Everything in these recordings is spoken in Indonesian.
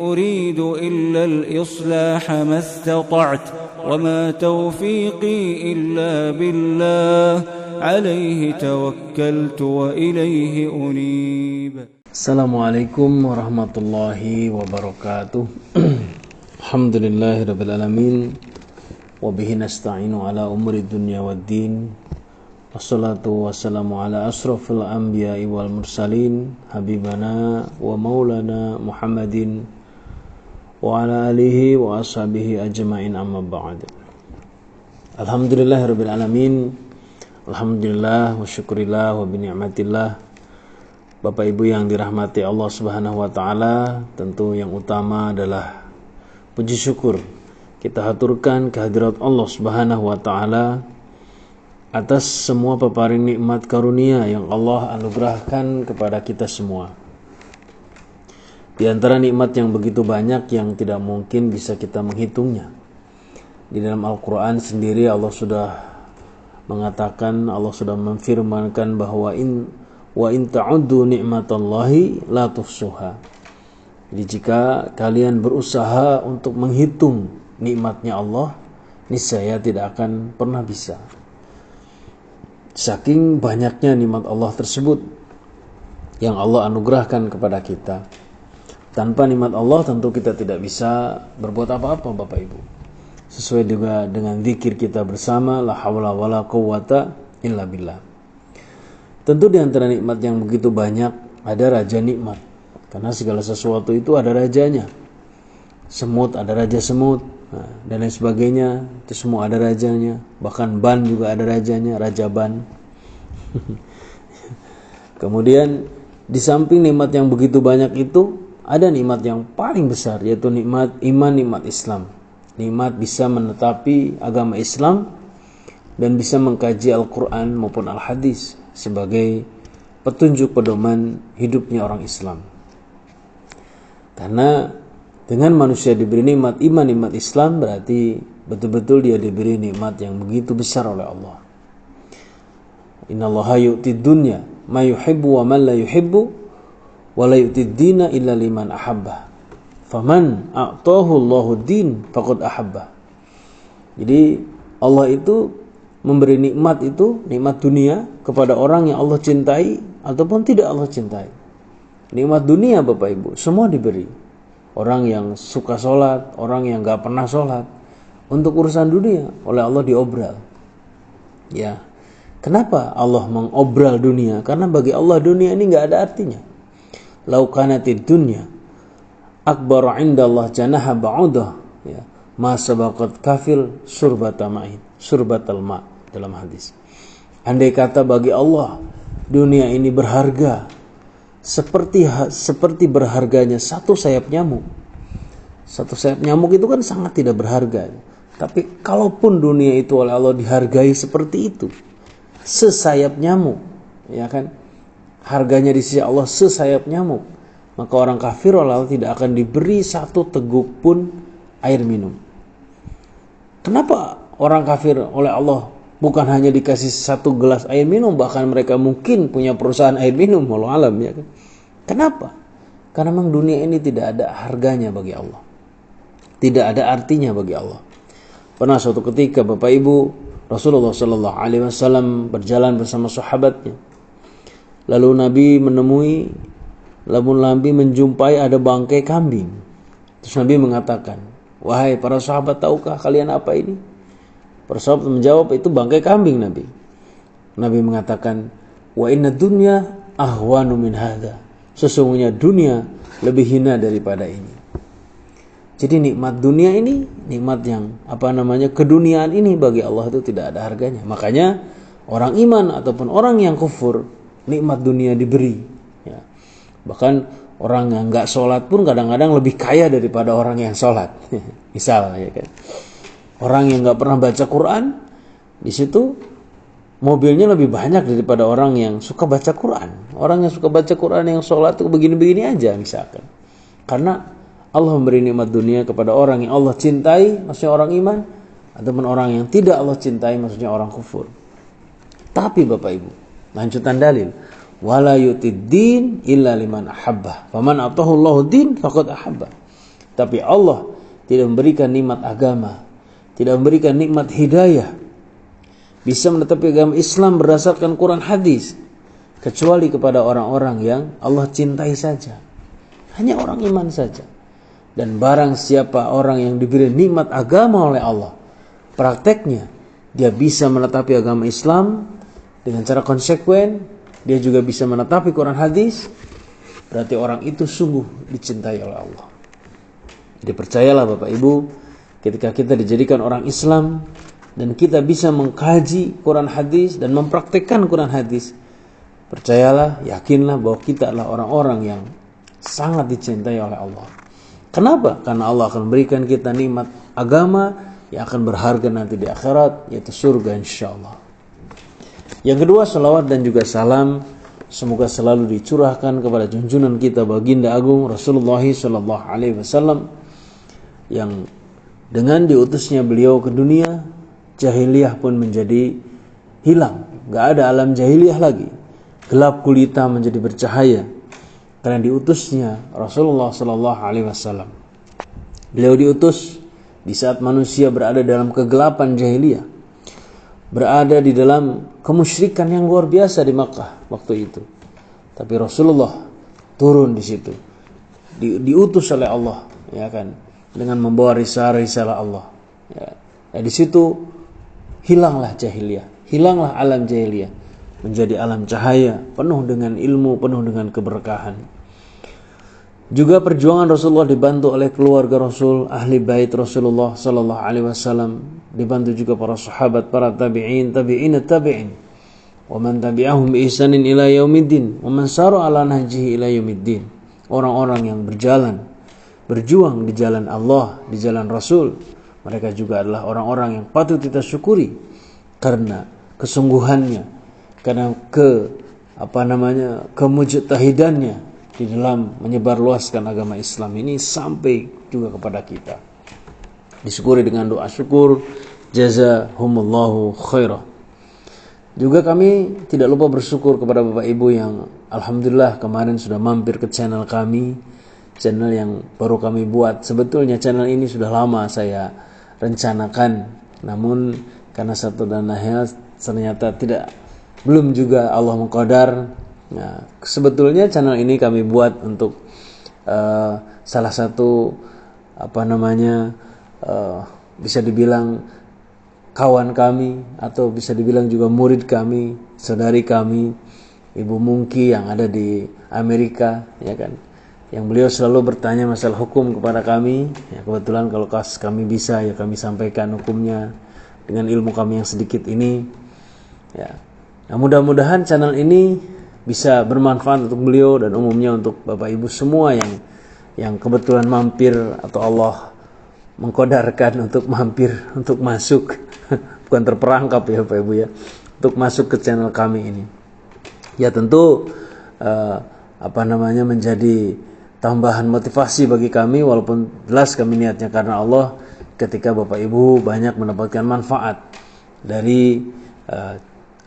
أريد إلا الإصلاح ما استطعت وما توفيقي إلا بالله عليه توكلت وإليه أنيب. Assalamualaikum warahmatullahi wabarakatuh. Alhamdulillahirabbil alamin wa bihi nasta'inu ala umuri dunya waddin. Wassalatu wassalamu ala asrofil anbiya'i wal mursalin habibana wa maulana Muhammadin wa ala alihi wa ashabihi ajma'in, amma ba'd. Alhamdulillahirabbil alamin. Alhamdulillah wa syukurillah wa bini'matillah. Bapak Ibu yang dirahmati Allah Subhanahu wa taala, tentu yang utama adalah puji syukur kita haturkan kehadirat Allah Subhanahu wa taala atas semua peparing nikmat karunia yang Allah anugerahkan kepada kita semua. Di antara nikmat yang begitu banyak yang tidak mungkin bisa kita menghitungnya. Di dalam Al-Quran sendiri Allah sudah mengatakan, Allah sudah memfirmankan bahwa wa in ta'uddu ni'matallahi la tuhsuha. Jadi jika kalian berusaha untuk menghitung nikmatnya Allah, niscaya tidak akan pernah bisa. Saking banyaknya nikmat Allah tersebut yang Allah anugerahkan kepada kita. Tanpa nikmat Allah tentu kita tidak bisa berbuat apa-apa, Bapak Ibu. Sesuai juga dengan zikir kita bersama, la haula wala quwwata illa billah. Tentu di antara nikmat yang begitu banyak ada raja nikmat. Karena segala sesuatu itu ada rajanya. Semut ada raja semut, dan lain sebagainya, itu semua ada rajanya. Bahkan ban juga ada rajanya, raja ban. Kemudian di samping nikmat yang begitu banyak itu, ada nikmat yang paling besar, yaitu nikmat iman, nikmat Islam. Nikmat bisa menetapi agama Islam dan bisa mengkaji Al-Quran maupun Al-Hadis sebagai petunjuk pedoman hidupnya orang Islam. Karena dengan manusia diberi nikmat iman, nikmat Islam, berarti betul-betul dia diberi nikmat yang begitu besar oleh Allah. Innallaha yu'tid dunya ma yuhibbu wa man la yuhibbu wa la yu'tid dina illa liman ahabbah. Faman a'tahu Allahu din faqad ahabbah. Jadi Allah itu memberi nikmat itu, nikmat dunia kepada orang yang Allah cintai ataupun tidak Allah cintai. Nikmat dunia Bapak Ibu semua diberi. Orang yang suka sholat, orang yang gak pernah sholat, untuk urusan dunia oleh Allah diobral. Ya, kenapa Allah mengobral dunia? Karena bagi Allah dunia ini gak ada artinya. Lau kanatid dunya akbar indallah janaha ba'udah, ya, ma sabaqat kafil surbatal ma dalam hadis. Andai kata bagi Allah dunia ini berharga seperti berharganya satu sayap nyamuk. Satu sayap nyamuk itu kan sangat tidak berharga. Tapi kalaupun dunia itu oleh Allah dihargai seperti itu, sesayap nyamuk, ya kan, harganya di sisi Allah sesayap nyamuk, maka orang kafir oleh Allah tidak akan diberi satu teguk pun air minum. Kenapa orang kafir oleh Allah bukan hanya dikasih satu gelas air minum, bahkan mereka mungkin punya perusahaan air minum, walau alam, ya kan? Kenapa? Karena memang dunia ini tidak ada harganya bagi Allah, tidak ada artinya bagi Allah. Pernah suatu ketika Bapak Ibu, Rasulullah Sallallahu Alaihi Wasallam berjalan bersama sahabatnya, lalu Nabi menjumpai ada bangkai kambing. Terus Nabi mengatakan, wahai para sahabat, tahukah kalian apa ini? Para sahabat menjawab, itu bangkai kambing. Nabi mengatakan, wa inna dunya ahwanu min hadha. Sesungguhnya dunia lebih hina daripada ini. Jadi nikmat dunia ini, nikmat yang keduniaan ini bagi Allah itu tidak ada harganya. Makanya orang iman ataupun orang yang kufur, nikmat dunia diberi. Ya. Bahkan orang yang nggak sholat pun kadang-kadang lebih kaya daripada orang yang sholat. Misal, ya kan. Orang yang nggak pernah baca Quran, di situ mobilnya lebih banyak daripada orang yang suka baca Quran. Orang yang suka baca Quran yang sholat itu begini-begini aja misalkan. Karena Allah memberi nikmat dunia kepada orang yang Allah cintai, maksudnya orang iman, ataupun orang yang tidak Allah cintai, maksudnya orang kufur. Tapi Bapak Ibu, lanjutan dalil, wala yutid din illa liman ahabbah. Faman atahu Allahu din faqad ahabbah. Tapi Allah tidak memberikan nikmat agama, tidak memberikan nikmat hidayah, bisa menetapi agama Islam berdasarkan Quran hadis, kecuali kepada orang-orang yang Allah cintai saja. Hanya orang iman saja. Dan barang siapa orang yang diberi nikmat agama oleh Allah, prakteknya dia bisa menetapi agama Islam dengan cara konsekuen, dia juga bisa menetapi Quran hadis, berarti orang itu sungguh dicintai oleh Allah. Jadi percayalah Bapak Ibu, ketika kita dijadikan orang Islam dan kita bisa mengkaji Quran hadis dan mempraktekkan Quran hadis, percayalah, yakinlah bahwa kita adalah orang-orang yang sangat dicintai oleh Allah. Kenapa? Karena Allah akan memberikan kita nikmat agama yang akan berharga nanti di akhirat, yaitu surga insyaallah. Yang kedua, salawat dan juga salam semoga selalu dicurahkan kepada junjungan kita baginda agung Rasulullah sallallahu alaihi wasallam, yang dengan diutusnya beliau ke dunia, jahiliyah pun menjadi hilang. Gak ada alam jahiliyah lagi. Gelap gulita menjadi bercahaya karena diutusnya Rasulullah sallallahu alaihi wasallam. Beliau diutus di saat manusia berada dalam kegelapan jahiliyah, berada di dalam kemusyrikan yang luar biasa di Makkah waktu itu. Tapi Rasulullah turun di situ, diutus oleh Allah, ya kan, dengan membawa risalah Allah. Ya, di situ hilanglah jahiliyah, hilanglah alam jahiliyah, menjadi alam cahaya, penuh dengan ilmu, penuh dengan keberkahan. Juga perjuangan Rasulullah dibantu oleh keluarga Rasul, ahli bait Rasulullah sallallahu alaihi wasallam, dibantu juga para sahabat, para tabi'in, tabi'in, wa man tabi'ahum bi ihsanin ila yaumiddin, wa man sara ala nahjihi ila yaumiddin. Orang-orang yang berjuang di jalan Allah, di jalan Rasul, mereka juga adalah orang-orang yang patut kita syukuri karena kesungguhannya, karena kemujtahidannya di dalam menyebarluaskan agama Islam ini sampai juga kepada kita. Disyukuri dengan doa syukur, jazahumullahu khairah. Juga kami tidak lupa bersyukur kepada Bapak Ibu yang alhamdulillah kemarin sudah mampir ke channel kami, channel yang baru kami buat. Sebetulnya channel ini sudah lama saya rencanakan, namun karena satu dan lain hal ternyata belum juga Allah mengqadar. Nah, sebetulnya channel ini kami buat untuk salah satu bisa dibilang kawan kami, atau bisa dibilang juga murid kami, saudari kami, Ibu Mungki yang ada di Amerika, ya kan, yang beliau selalu bertanya masalah hukum kepada kami. Ya, kebetulan kalau kami bisa, ya kami sampaikan hukumnya dengan ilmu kami yang sedikit ini. Ya, nah, mudah-mudahan channel ini bisa bermanfaat untuk beliau dan umumnya untuk Bapak Ibu semua yang kebetulan mampir atau Allah mengkodarkan untuk mampir, untuk masuk, bukan terperangkap ya Bapak Ibu ya, untuk masuk ke channel kami ini. Ya tentu menjadi tambahan motivasi bagi kami, walaupun jelas kami niatnya karena Allah, ketika Bapak Ibu banyak mendapatkan manfaat dari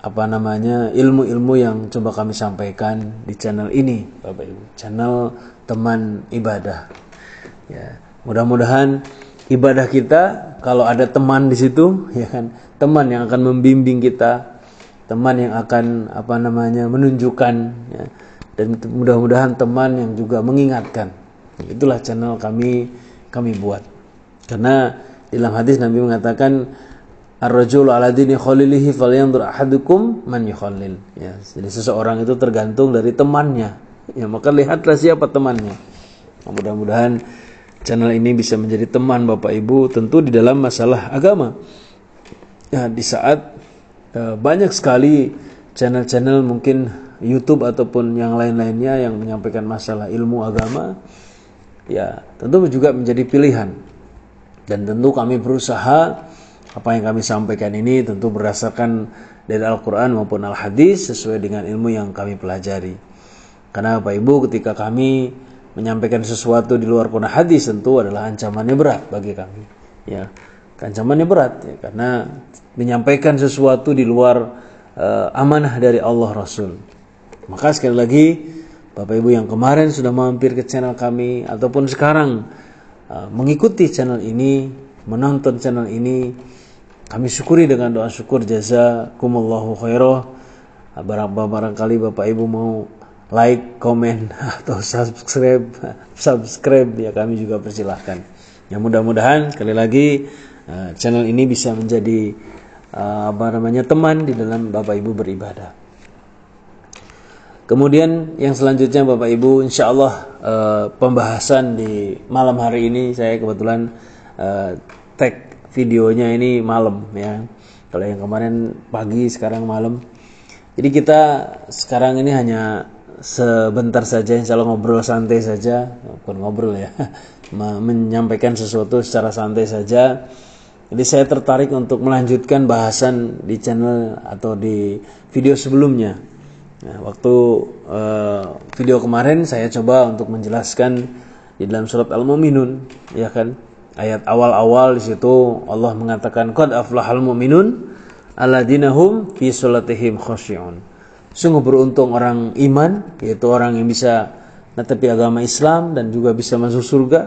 ilmu-ilmu yang coba kami sampaikan di channel ini Bapak Ibu, channel teman ibadah. Ya, mudah-mudahan ibadah kita kalau ada teman di situ, ya kan, teman yang akan membimbing kita, teman yang akan menunjukkan, ya, dan mudah-mudahan teman yang juga mengingatkan. Itulah channel kami buat. Karena dalam hadis Nabi mengatakan, ar-rajulu ala dini khalilihi falyanzur ahadukum man yukhallil. Ya, jadi seseorang itu tergantung dari temannya. Ya, maka lihatlah siapa temannya. Mudah-mudahan channel ini bisa menjadi teman Bapak Ibu tentu di dalam masalah agama. Ya, di saat banyak sekali channel-channel mungkin YouTube ataupun yang lain-lainnya yang menyampaikan masalah ilmu agama, ya tentu juga menjadi pilihan. Dan tentu kami berusaha apa yang kami sampaikan ini tentu berdasarkan dari Al-Quran maupun Al-Hadis sesuai dengan ilmu yang kami pelajari. Karena Bapak Ibu, ketika kami menyampaikan sesuatu di luar Quran hadis tentu adalah ancamannya berat bagi kami. Ya, ancamannya berat ya, karena menyampaikan sesuatu di luar amanah dari Allah Rasul. Maka sekali lagi Bapak Ibu yang kemarin sudah mampir ke channel kami ataupun sekarang mengikuti channel ini, menonton channel ini. Kami syukuri dengan doa syukur, jazakumullahu khairah. Barangkali Bapak Ibu mau like, komen atau subscribe ya, kami juga persilahkan. Ya, mudah-mudahan sekali lagi channel ini bisa menjadi teman di dalam Bapak Ibu beribadah. Kemudian yang selanjutnya Bapak Ibu, insya Allah pembahasan di malam hari ini, saya kebetulan tag videonya ini malam ya. Kalau yang kemarin pagi, sekarang malam. Jadi kita sekarang ini hanya sebentar saja, insya Allah ngobrol santai saja, bukan ngobrol ya, menyampaikan sesuatu secara santai saja. Jadi saya tertarik untuk melanjutkan bahasan di channel atau di video sebelumnya. Nah, waktu video kemarin saya coba untuk menjelaskan di dalam surat Al-Mu'minun, ya kan, ayat awal-awal di situ Allah mengatakan qad aflahal mu'minun alladzina hum fi sholatihim khashi'un. Sungguh beruntung orang iman, yaitu orang yang bisa netepi agama Islam dan juga bisa masuk surga.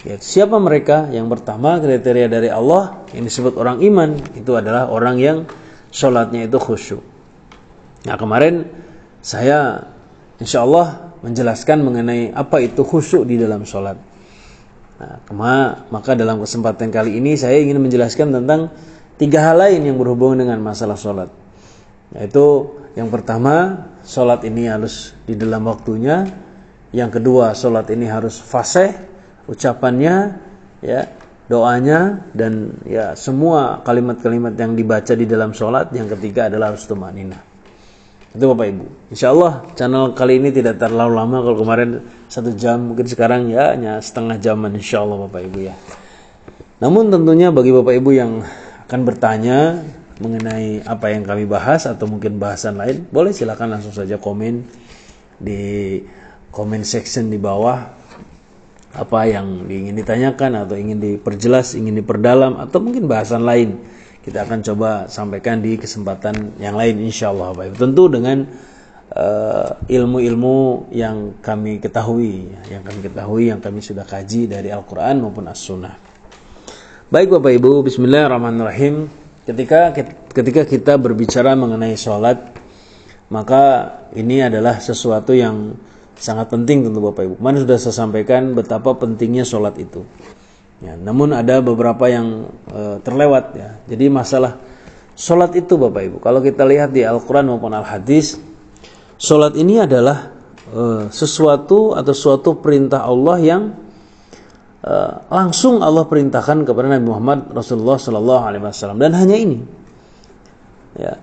Ya, siapa mereka? Yang pertama, kriteria dari Allah yang disebut orang iman itu adalah orang yang sholatnya itu khusyuk. Nah, kemarin saya insya Allah menjelaskan mengenai apa itu khusyuk di dalam sholat. Nah, maka dalam kesempatan kali ini saya ingin menjelaskan tentang 3 hal lain yang berhubungan dengan masalah sholat. Yaitu yang pertama, sholat ini harus di dalam waktunya. Yang kedua, sholat ini harus fasih ucapannya, ya, doanya, dan ya semua kalimat-kalimat yang dibaca di dalam sholat. Yang ketiga adalah harus tumaninah. Itu Bapak Ibu. Insya Allah channel kali ini tidak terlalu lama. Kalau kemarin 1 jam, mungkin sekarang ya hanya setengah jaman insya Allah Bapak Ibu ya. Namun tentunya bagi Bapak Ibu yang akan bertanya mengenai apa yang kami bahas atau mungkin bahasan lain, boleh silakan langsung saja komen di comment section di bawah apa yang ingin ditanyakan atau ingin diperjelas, ingin diperdalam, atau mungkin bahasan lain. Kita akan coba sampaikan di kesempatan yang lain insyaallah Bapak Ibu. Tentu dengan ilmu-ilmu yang kami ketahui, yang kami sudah kaji dari Al-Qur'an maupun As-Sunnah. Baik Bapak Ibu, bismillahirrahmanirrahim. Ketika kita berbicara mengenai sholat, maka ini adalah sesuatu yang sangat penting tentu Bapak Ibu. Kemarin sudah saya sampaikan betapa pentingnya sholat itu. Ya, namun ada beberapa yang terlewat ya. Jadi masalah sholat itu Bapak Ibu, kalau kita lihat di Al-Quran maupun Al-Hadis, sholat ini adalah sesuatu atau suatu perintah Allah yang langsung Allah perintahkan kepada Nabi Muhammad Rasulullah SAW, dan hanya ini. Ya,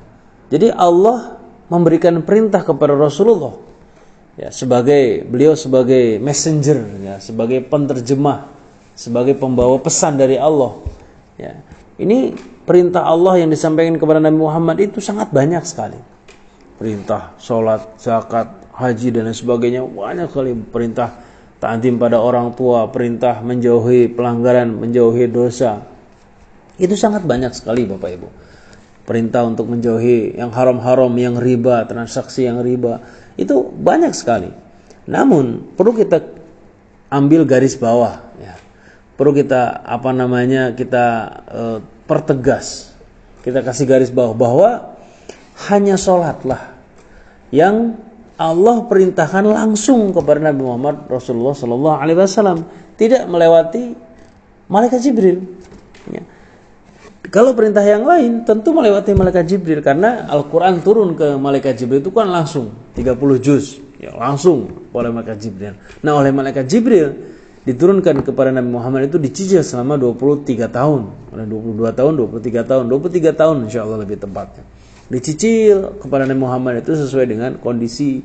jadi Allah memberikan perintah kepada Rasulullah. Ya, beliau sebagai messenger, ya, sebagai penterjemah, sebagai pembawa pesan dari Allah. Ya, ini perintah Allah yang disampaikan kepada Nabi Muhammad itu sangat banyak sekali. Perintah sholat, zakat, haji dan lain sebagainya, banyak sekali perintah. Ta'zim pada orang tua, perintah menjauhi pelanggaran, menjauhi dosa. Itu sangat banyak sekali Bapak Ibu. Perintah untuk menjauhi yang haram-haram, yang riba, transaksi yang riba. Itu banyak sekali. Namun perlu kita ambil garis bawah ya. Perlu kita kita pertegas. Kita kasih garis bawah bahwa hanya sholatlah yang Allah perintahkan langsung kepada Nabi Muhammad Rasulullah SAW, tidak melewati malaikat Jibril. Ya. Kalau perintah yang lain tentu melewati malaikat Jibril, karena Al-Quran turun ke malaikat Jibril itu kan langsung 30 juz, ya, langsung oleh malaikat Jibril. Nah, oleh malaikat Jibril diturunkan kepada Nabi Muhammad itu dicicil selama 23 tahun, 22 tahun, 23 tahun, 23 tahun insya Allah lebih tepatnya. Dicicil kepada Nabi Muhammad itu sesuai dengan kondisi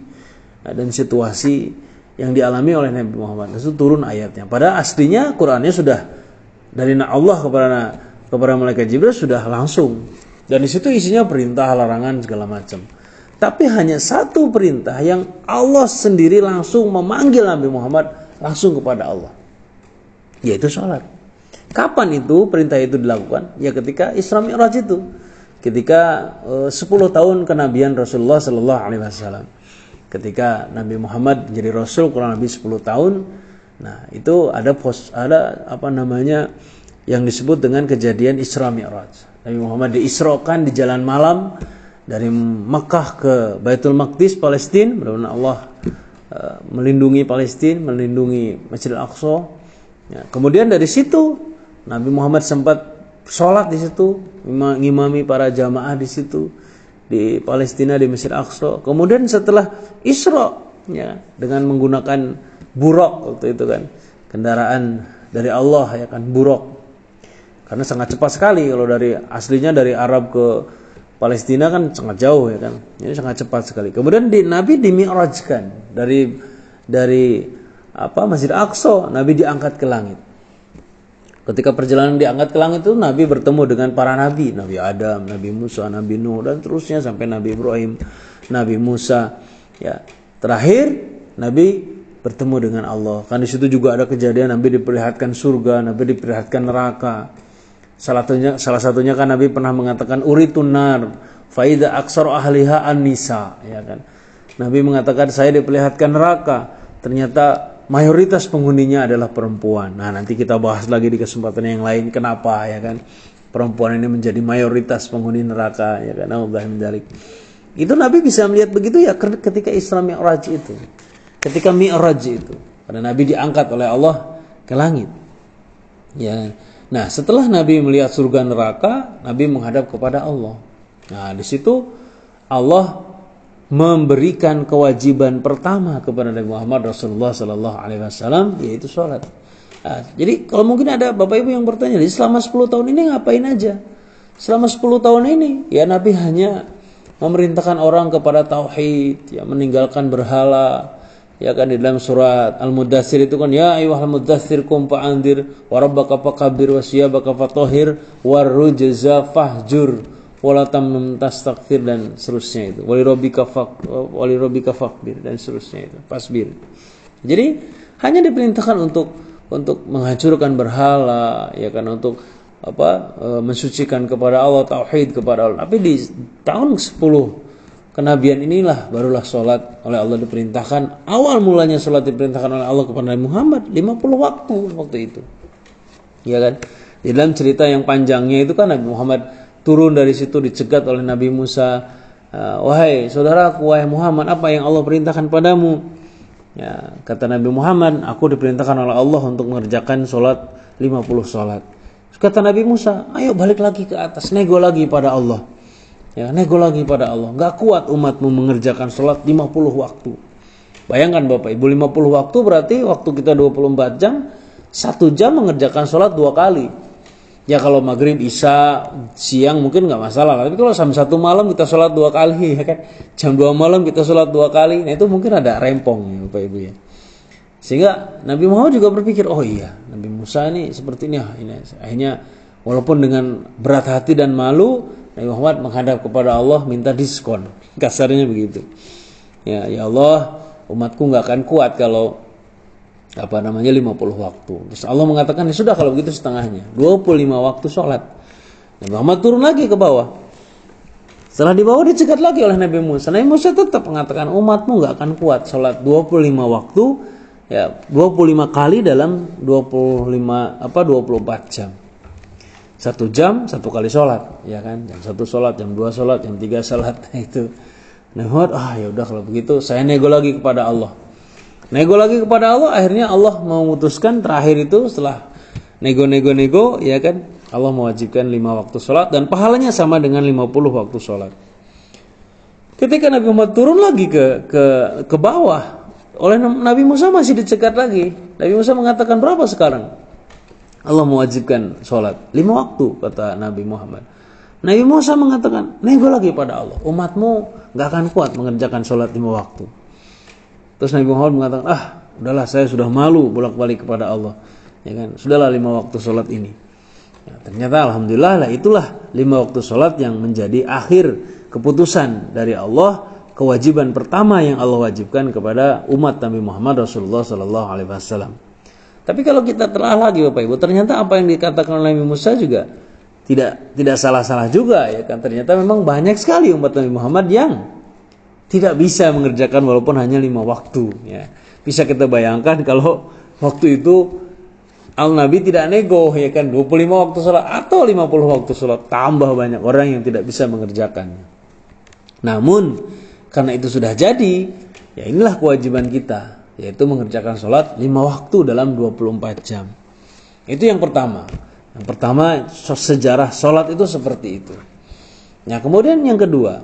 dan situasi yang dialami oleh Nabi Muhammad. Itu turun ayatnya. Pada aslinya Qur'annya sudah dari Allah kepada malaikat Jibril sudah langsung. Dan di situ isinya perintah, larangan segala macam. Tapi hanya satu perintah yang Allah sendiri langsung memanggil Nabi Muhammad langsung kepada Allah, yaitu sholat. Kapan itu perintah itu dilakukan? Ya ketika Isra Mi'raj itu. Ketika 10 tahun kenabian Rasulullah SAW. Ketika Nabi Muhammad menjadi Rasul kurang lebih 10 tahun, Nah, itu ada yang disebut dengan kejadian Isra Mi'raj. Nabi Muhammad diisrokan di jalan malam dari Mekah ke Baitul Maqdis, Palestina. Mudah-mudahan Allah melindungi Palestina, melindungi Masjidil Aqsa. Ya, kemudian dari situ Nabi Muhammad sempat sholat di situ, ngimami para jamaah di situ di Palestina, di Masjid Aqsa. Kemudian setelah Isra, ya, dengan menggunakan buraq waktu itu kan, kendaraan dari Allah, ya kan, buraq. Karena sangat cepat sekali, kalau dari aslinya dari Arab ke Palestina kan sangat jauh, ya kan. Ini sangat cepat sekali. Kemudian Nabi dimi'rajkan dari Masjid Aqsa, Nabi diangkat ke langit. Ketika perjalanan diangkat ke langit itu Nabi bertemu dengan para nabi, Nabi Adam, Nabi Musa, Nabi Nuh, dan terusnya sampai Nabi Ibrahim, Nabi Musa. Ya, terakhir Nabi bertemu dengan Allah. Kan di situ juga ada kejadian Nabi diperlihatkan surga, Nabi diperlihatkan neraka. Salah satunya kan Nabi pernah mengatakan uritun nar faida aksar ahliha an-nisa, ya kan. Nabi mengatakan saya diperlihatkan neraka, ternyata mayoritas penghuninya adalah perempuan. Nah, nanti kita bahas lagi di kesempatan yang lain kenapa, ya kan, perempuan ini menjadi mayoritas penghuni neraka, ya kan. Alhamdulillah menjalik. Itu Nabi bisa melihat begitu ya ketika Isra Mi'raj itu. Ketika Mi'raj itu, karena Nabi diangkat oleh Allah ke langit. Ya. Nah, setelah Nabi melihat surga neraka, Nabi menghadap kepada Allah. Nah, di situ Allah memberikan kewajiban pertama kepada Nabi Muhammad Rasulullah sallallahu alaihi wasallam, yaitu salat. Nah, jadi kalau mungkin ada Bapak Ibu yang bertanya, selama 10 tahun ini ngapain aja? Selama 10 tahun ini ya Nabi hanya memerintahkan orang kepada tauhid, ya, meninggalkan berhala. Ya kan, di dalam surat Al-Mudaththir itu kan, ya ayyuhal mudaththir qum fa'andzir wa rabbaka fakabbir wa siyabaka fatahhir warrujza fahjur wala tamnun tastakthir, dan seterusnya itu. Wali rabbika fakbir, dan seterusnya itu. Fasbir. Jadi hanya diperintahkan untuk menghancurkan berhala, ya kan, untuk mensucikan kepada Allah, tauhid kepada Allah. Tapi di tahun 10 kenabian inilah barulah sholat oleh Allah diperintahkan. Awal mulanya sholat diperintahkan oleh Allah kepada Nabi Muhammad 50 waktu itu. Ya kan? Di dalam cerita yang panjangnya itu kan Nabi Muhammad turun dari situ dicegat oleh Nabi Musa. Wahai saudaraku, wahai Muhammad, apa yang Allah perintahkan padamu? Ya, kata Nabi Muhammad, aku diperintahkan oleh Allah untuk mengerjakan sholat 50 sholat. Kata Nabi Musa, ayo balik lagi ke atas, nego lagi pada Allah. Ya, nego lagi pada Allah. Gak kuat umatmu mengerjakan sholat 50 waktu. Bayangkan Bapak Ibu, 50 waktu berarti waktu kita 24 jam, 1 jam mengerjakan sholat 2 kali. Ya kalau maghrib, isya, siang mungkin gak masalah. Tapi kalau jam 1 malam kita sholat 2 kali, ya kan? Jam 2 malam kita sholat 2 kali. Nah itu mungkin ada rempong ya Bapak Ibu ya. Sehingga Nabi Muhammad juga berpikir, oh iya, Nabi Musa ini seperti ini. Akhirnya walaupun dengan berat hati dan malu, Nabi Muhammad menghadap kepada Allah minta diskon. Kasarnya begitu. Ya Allah, umatku enggak akan kuat kalau 50 waktu. Terus Allah mengatakan, ya sudah kalau begitu setengahnya, 25 waktu sholat. Nabi Muhammad turun lagi ke bawah. Setelah di bawah dicegat lagi oleh Nabi Musa. Nabi Musa tetap mengatakan, umatmu enggak akan kuat sholat 25 waktu, ya 25 kali dalam 24 jam. 1 jam 1 kali sholat, ya kan? Jam 1 sholat, jam 2 sholat, jam 3 sholat. Itu Nabi Muhammad, ya udah kalau begitu saya nego lagi kepada Allah. Nego lagi kepada Allah, akhirnya Allah memutuskan terakhir itu setelah nego, ya kan? Allah mewajibkan 5 waktu sholat dan pahalanya sama dengan 50 waktu sholat. Ketika Nabi Muhammad turun lagi ke bawah, oleh Nabi Musa masih dicegat lagi. Nabi Musa mengatakan, berapa sekarang? Allah mewajibkan sholat 5 waktu, kata Nabi Muhammad. Nabi Musa mengatakan, nego lagi pada Allah, umatmu gak akan kuat mengerjakan sholat 5 waktu. Terus Nabi Muhammad mengatakan, udahlah saya sudah malu bolak-balik kepada Allah, ya kan, sudahlah 5 waktu sholat ini. Ya, ternyata alhamdulillah lah, itulah 5 waktu sholat yang menjadi akhir keputusan dari Allah, kewajiban pertama yang Allah wajibkan kepada umat Nabi Muhammad Rasulullah sallallahu alaihi wasallam. Tapi kalau kita telah lagi Bapak Ibu, ternyata apa yang dikatakan oleh Nabi Musa juga tidak salah-salah juga, ya kan. Ternyata memang banyak sekali umat Nabi Muhammad yang tidak bisa mengerjakan walaupun hanya 5 waktu, ya. Bisa kita bayangkan kalau Waktu itu Al-Nabi tidak nego, ya kan, 25 waktu sholat atau 50 waktu sholat, tambah banyak orang yang tidak bisa mengerjakannya. Namun karena itu sudah jadi, ya inilah kewajiban kita, yaitu mengerjakan sholat 5 waktu dalam 24 jam. Itu yang pertama. Yang pertama, sejarah sholat itu seperti itu. Nah, kemudian yang kedua,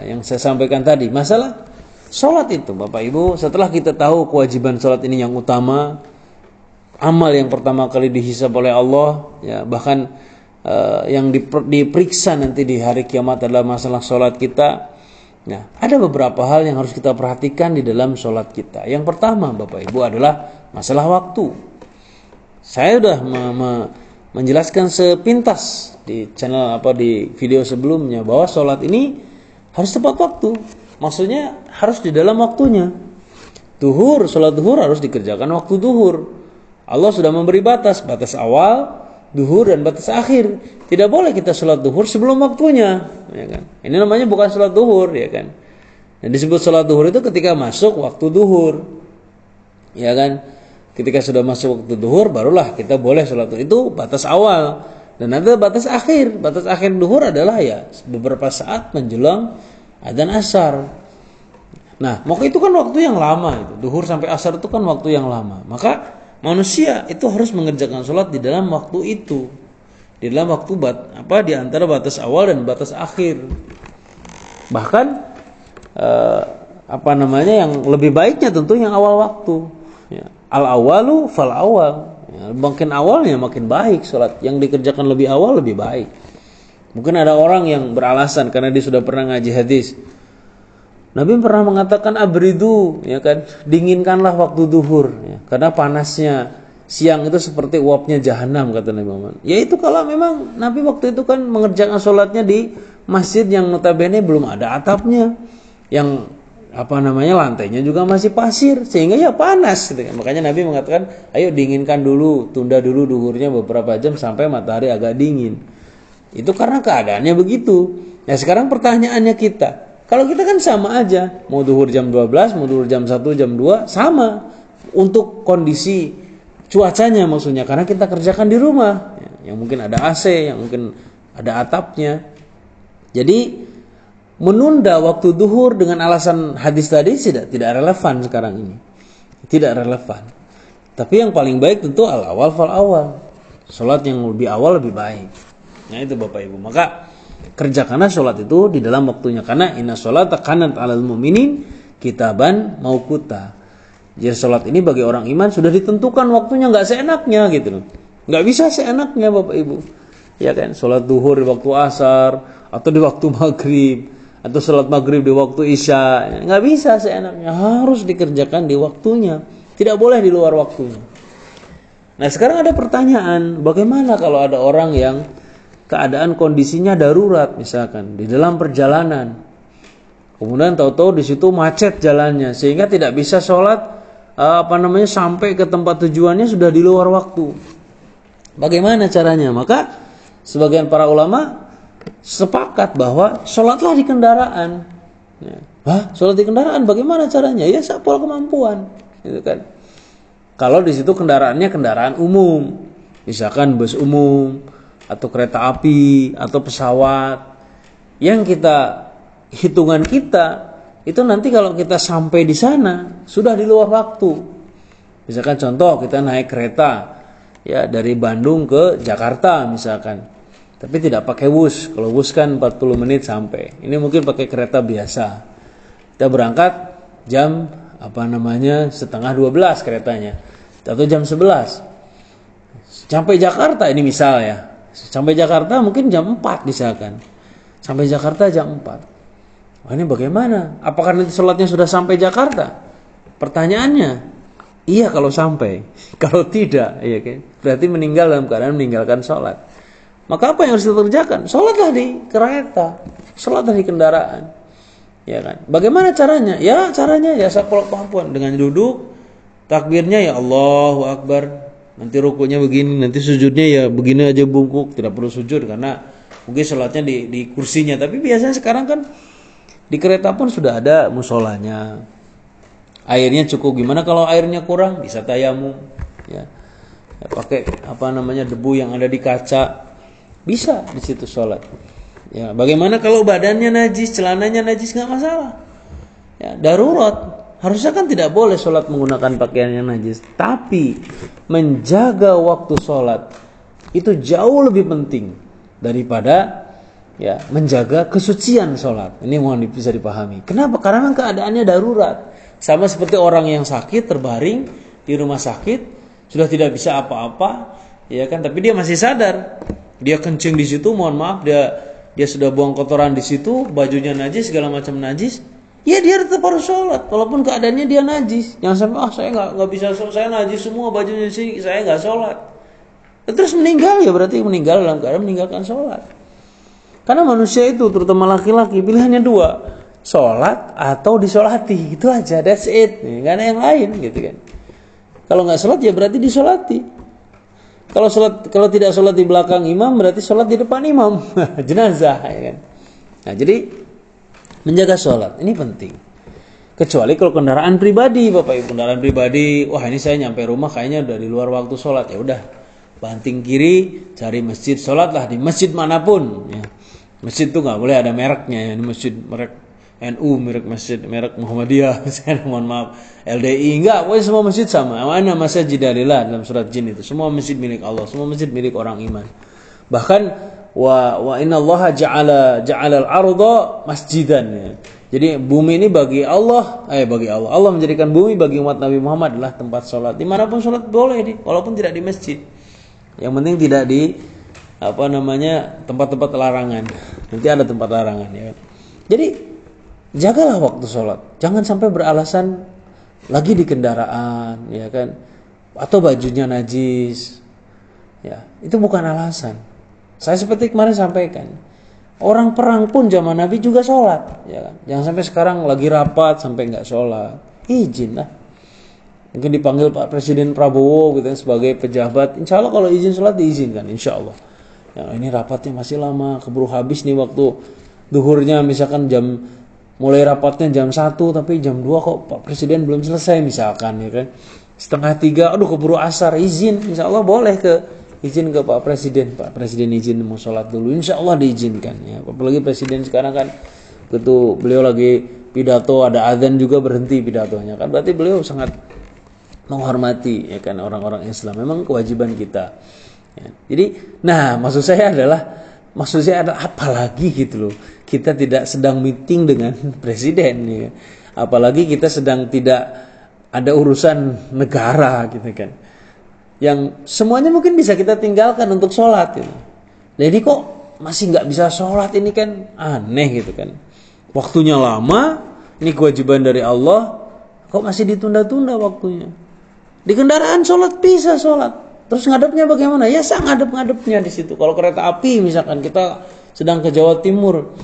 yang saya sampaikan tadi, masalah sholat itu, Bapak Ibu, setelah kita tahu kewajiban sholat ini yang utama, amal yang pertama kali dihisab oleh Allah, ya, bahkan yang diperiksa nanti di hari kiamat adalah masalah sholat kita. Nah, ada beberapa hal yang harus kita perhatikan di dalam sholat kita. Yang pertama, Bapak Ibu, adalah masalah waktu. Saya sudah menjelaskan sepintas di channel di video sebelumnya bahwa sholat ini harus tepat waktu. Maksudnya harus di dalam waktunya. Sholat duhur harus dikerjakan waktu duhur. Allah sudah memberi batas awal, duhur, dan batas akhir. Tidak boleh kita sholat duhur sebelum waktunya, ya kan? Ini namanya bukan sholat duhur, ya kan? Dan disebut sholat duhur itu ketika masuk waktu duhur, ya kan? Ketika sudah masuk waktu duhur, barulah kita boleh sholat duhur. Itu batas awal. Dan ada batas akhir. Batas akhir duhur adalah ya beberapa saat menjelang adzan asar. Nah, maka itu kan waktu yang lama itu. Duhur sampai asar itu kan waktu yang lama. Maka manusia itu harus mengerjakan sholat di dalam waktu itu, di dalam waktu di antara batas awal dan batas akhir. Bahkan yang lebih baiknya tentu yang awal waktu. Ya. Al awalu fal awal. Ya, makin awalnya makin baik sholat. Yang dikerjakan lebih awal lebih baik. Mungkin ada orang yang beralasan karena dia sudah pernah ngaji hadis. Nabi pernah mengatakan abridu, ya kan, dinginkanlah waktu duhur, ya, karena panasnya siang itu seperti uapnya jahanam, kata Nabi Muhammad. Ya itu kalau memang Nabi waktu itu kan mengerjakan sholatnya di masjid yang notabene belum ada atapnya, yang lantainya juga masih pasir, sehingga ya panas, gitu kan. Makanya Nabi mengatakan, ayo dinginkan dulu, tunda dulu duhurnya beberapa jam sampai matahari agak dingin. Itu karena keadaannya begitu. Nah sekarang pertanyaannya kita. Kalau kita kan sama aja, mau duhur jam 12, mau duhur jam 1, jam 2, sama. Untuk kondisi cuacanya maksudnya, karena kita kerjakan di rumah. Yang mungkin ada AC, yang mungkin ada atapnya. Jadi, menunda waktu duhur dengan alasan hadis tadi tidak relevan sekarang ini. Tidak relevan. Tapi yang paling baik tentu al-awal fal-awal. Sholat yang lebih awal lebih baik. Nah itu Bapak Ibu. Maka kerjakanlah sholat itu di dalam waktunya, karena inna sholata kanat 'alal mu'minin kitaban mauquta. Jadi sholat ini bagi orang iman sudah ditentukan waktunya, nggak seenaknya gitu loh. Nggak bisa seenaknya Bapak Ibu. Ya kan, sholat duhur di waktu asar atau di waktu maghrib, atau sholat maghrib di waktu isya, nggak bisa seenaknya, harus dikerjakan di waktunya, tidak boleh di luar waktunya. Nah sekarang ada pertanyaan, bagaimana kalau ada orang yang keadaan kondisinya darurat, misalkan di dalam perjalanan, kemudian tahu-tahu di situ macet jalannya sehingga tidak bisa sholat sampai ke tempat tujuannya sudah di luar waktu. Bagaimana caranya? Maka sebagian para ulama sepakat bahwa sholatlah di kendaraan. Sholat di kendaraan bagaimana caranya? Ya sepol kemampuan, gitu kan. Kalau di situ kendaraannya kendaraan umum, misalkan bus umum, atau kereta api, atau pesawat, yang hitungan kita itu nanti kalau kita sampai di sana sudah di luar waktu. Misalkan contoh kita naik kereta ya dari Bandung ke Jakarta misalkan, tapi tidak pakai bus. Kalau bus kan 40 menit sampai. Ini mungkin pakai kereta biasa. Kita berangkat jam 11:30 keretanya, atau jam 11. Sampai Jakarta ini misal ya. Sampai Jakarta mungkin jam 4 misalkan. Sampai Jakarta jam 4. Wah ini bagaimana? Apakah nanti sholatnya sudah sampai Jakarta? Pertanyaannya, iya kalau sampai. Kalau tidak, iya kan? Berarti meninggal dalam keadaan meninggalkan sholat. Maka apa yang harus dikerjakan? Sholatlah di kereta, sholatlah di kendaraan. Ya kan? Bagaimana caranya? Ya caranya ya sepol kemampuan, dengan duduk, takbirnya ya Allahu Akbar. Nanti rukunya begini, nanti sujudnya ya begini aja bungkuk, tidak perlu sujud karena mungkin sholatnya di kursinya. Tapi biasanya sekarang kan di kereta pun sudah ada musolanya. Airnya cukup. Gimana kalau airnya kurang? Bisa tayamum. ya. Pakai debu yang ada di kaca, bisa di situ sholat. Ya, bagaimana kalau badannya najis, celananya najis, nggak masalah. Ya, darurat. Harusnya kan tidak boleh sholat menggunakan pakaian yang najis. Tapi menjaga waktu sholat itu jauh lebih penting daripada ya menjaga kesucian sholat. Ini mohon bisa dipahami. Kenapa? Karena keadaannya darurat. Sama seperti orang yang sakit terbaring di rumah sakit, sudah tidak bisa apa-apa, ya kan? Tapi dia masih sadar, dia kencing di situ, mohon maaf, dia sudah buang kotoran di situ, bajunya najis, segala macam najis, ya dia tetap harus sholat, walaupun keadaannya dia najis. Jangan sampai saya nggak bisa sholat, saya najis semua bajunya di sini, saya nggak sholat. Terus meninggal, ya berarti meninggal dalam keadaan meninggalkan sholat. Karena manusia itu, terutama laki-laki, pilihannya dua, sholat atau disolati, itu aja, that's it, nggak ada yang lain, gitu kan. Kalau nggak sholat ya berarti disolati. Kalau tidak sholat di belakang imam berarti sholat di depan imam, jenazah, ya kan. Nah, jadi menjaga sholat ini penting. Kecuali kalau kendaraan pribadi, Bapak Ibu, kendaraan pribadi, wah ini saya nyampe rumah kayaknya udah di luar waktu sholat, ya udah banting kiri, cari masjid, sholatlah di masjid manapun. Ya. Masjid itu nggak boleh ada mereknya, ya. Ini masjid merek NU, merek Muhammadiyah, mohon maaf, LDI, enggak, semua masjid sama. Mana masajidalillah dalam surat Jin itu, semua masjid milik Allah, semua masjid milik orang iman. Bahkan wa innallaha ja'ala al-ardha masjidan, ya. Jadi bumi ini bagi Allah. Allah menjadikan bumi bagi umat Nabi Muhammad adalah tempat sholat. Dimanapun sholat boleh, walaupun tidak di masjid. Yang penting tidak di tempat-tempat larangan. Nanti ada tempat larangan, ya. Jadi jagalah waktu sholat, jangan sampai beralasan lagi di kendaraan, ya kan, atau bajunya najis, ya itu bukan alasan. Saya seperti kemarin sampaikan, orang perang pun zaman Nabi juga sholat, ya kan, jangan sampai sekarang lagi rapat sampai nggak sholat, izin lah. Mungkin dipanggil Pak Presiden Prabowo gitu sebagai pejabat, insya Allah kalau izin sholat diizinkan, insya Allah. Ya, ini rapatnya masih lama, keburu habis nih waktu duhurnya, misalkan mulai rapatnya jam 1 tapi jam 2 kok Pak Presiden belum selesai misalkan, ya kan. 2:30, aduh keburu asar, izin, insya Allah boleh izin ke Pak Presiden izin mau sholat dulu, insya Allah diizinkan, ya. Apalagi Presiden sekarang kan begitu beliau lagi pidato ada azan juga berhenti pidatonya, kan berarti beliau sangat menghormati, ya kan, orang-orang Islam. Memang kewajiban kita, ya. Jadi maksud saya adalah apalagi gitu loh, kita tidak sedang meeting dengan presiden, ya. Apalagi kita sedang tidak ada urusan negara gitu kan, yang semuanya mungkin bisa kita tinggalkan untuk sholat, gitu. Jadi kok masih nggak bisa sholat, ini kan aneh gitu kan. Waktunya lama, ini kewajiban dari Allah, kok masih ditunda-tunda waktunya. Di kendaraan sholat bisa sholat. Terus ngadepnya bagaimana? Ya saya ngadep-ngadepnya di situ. Kalau kereta api misalkan kita sedang ke Jawa Timur,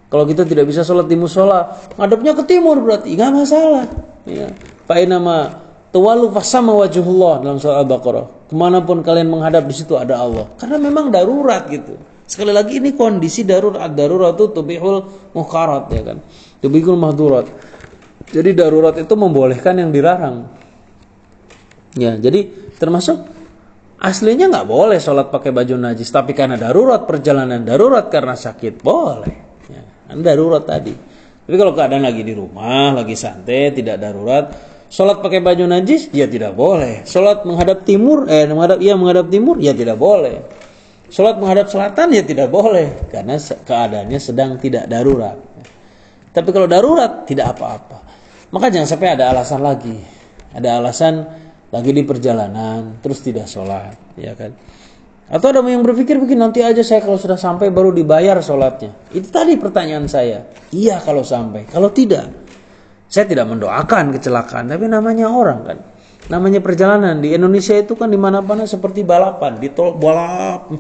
kalau kita tidak bisa sholat di musola, ngadepnya ke timur berarti nggak masalah. Ya. Fa inama tawalu fasama wajhullah dalam surah Al-Baqarah. Kemanapun kalian menghadap di situ ada Allah. Karena memang darurat gitu. Sekali lagi ini kondisi darurat. Darurat itu tubihul muhkarat, ya kan. Tubihul mahdurat. Jadi darurat itu membolehkan yang dilarang. Ya, jadi termasuk aslinya nggak boleh sholat pakai baju najis, tapi karena darurat perjalanan, darurat karena sakit, boleh. Ya, darurat tadi. Tapi kalau keadaan lagi di rumah, lagi santai, tidak darurat, sholat pakai baju najis, ya tidak boleh. Sholat menghadap timur, menghadap timur, ya tidak boleh. Sholat menghadap selatan, ya tidak boleh, karena keadaannya sedang tidak darurat. Tapi kalau darurat, tidak apa-apa. Maka jangan sampai ada alasan lagi. Ada alasan lagi di perjalanan terus tidak sholat, ya kan. Atau ada yang berpikir begini, nanti aja saya kalau sudah sampai baru dibayar sholatnya. Itu tadi pertanyaan saya. Iya kalau sampai, kalau tidak, saya tidak mendoakan kecelakaan, tapi namanya orang kan, namanya perjalanan. Di Indonesia itu kan dimana-mana seperti balapan, di tol balap,